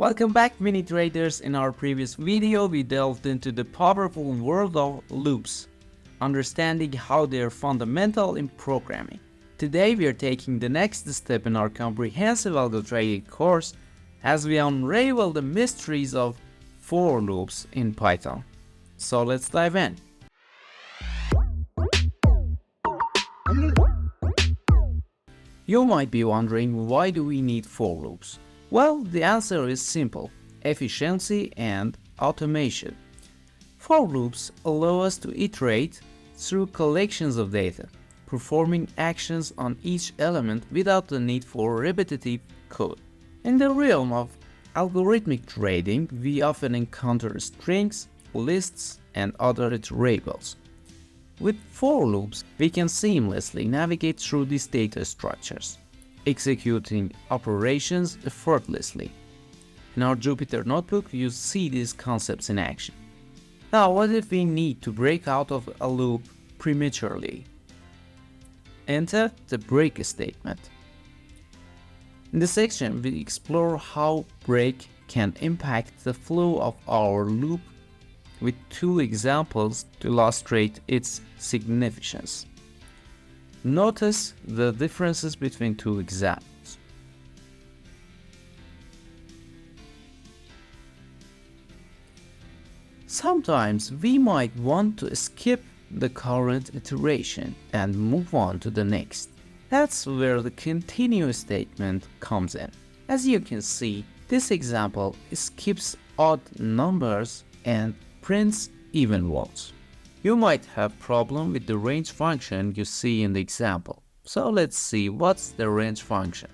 Welcome back, mini traders. In our previous video, we delved into the powerful world of loops, understanding how they are fundamental in programming. Today, we are taking the next step in our comprehensive algo trading course as we unravel the mysteries of for loops in Python. So let's dive in. You might be wondering, why do we need for loops? Well, the answer is simple: efficiency and automation. For loops allow us to iterate through collections of data, performing actions on each element without the need for repetitive code. In the realm of algorithmic trading, we often encounter strings, lists, and other iterables. With for loops, we can seamlessly navigate through these data structures, executing operations effortlessly. In our Jupyter notebook, you see these concepts in action. Now, what if we need to break out of a loop prematurely? Enter the break statement. In this section, we explore how break can impact the flow of our loop with two examples to illustrate its significance. Notice the differences between two examples. Sometimes we might want to skip the current iteration and move on to the next. That's where the continue statement comes in. As you can see, this example skips odd numbers and prints even ones. You might have problem with the range function you see in the example. So let's see what's the range function.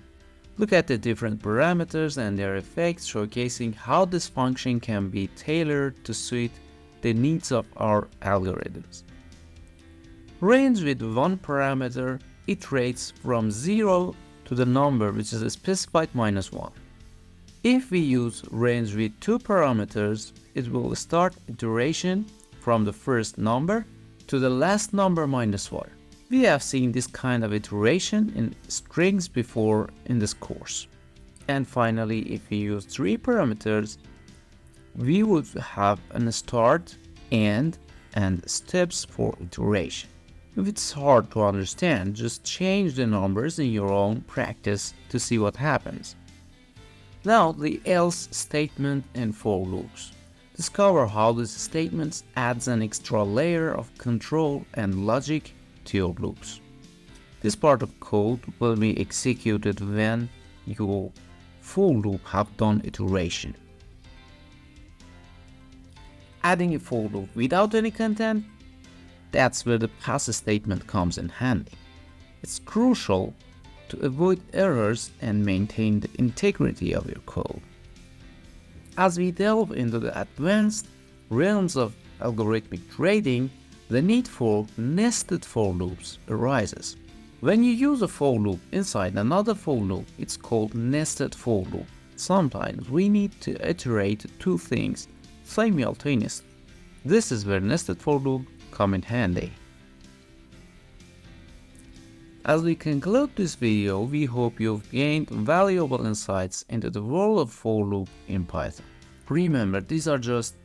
Look at the different parameters and their effects, showcasing how this function can be tailored to suit the needs of our algorithms. Range with one parameter iterates from 0 to the number which is specified -1. If we use range with two parameters, it will start iteration from the first number to the last number -1. We have seen this kind of iteration in strings before in this course. And finally, if we use three parameters, we would have a start, end, and steps for iteration. If it's hard to understand, just change the numbers in your own practice to see what happens. Now, the else statement in for loops. Discover how this statement adds an extra layer of control and logic to your loops. This part of code will be executed when your for loop have done iteration. Adding a for loop without any content, that's where the pass statement comes in handy. It's crucial to avoid errors and maintain the integrity of your code. As we delve into the advanced realms of algorithmic trading, the need for nested for loops arises. When you use a for loop inside another for loop, it's called nested for loop. Sometimes we need to iterate two things simultaneously. This is where nested for loop come in handy. As we conclude this video, we hope you've gained valuable insights into the world of for loop in Python. Remember, these are just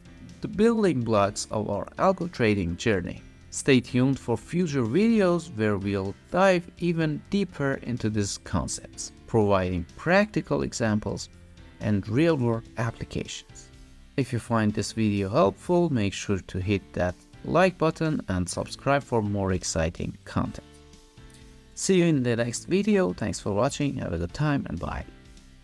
the building blocks of our algo trading journey. Stay tuned for future videos where we'll dive even deeper into these concepts, providing practical examples and real-world applications. If you find this video helpful, make sure to hit that like button and subscribe for more exciting content. See you in the next video. Thanks for watching. Have a good time and bye.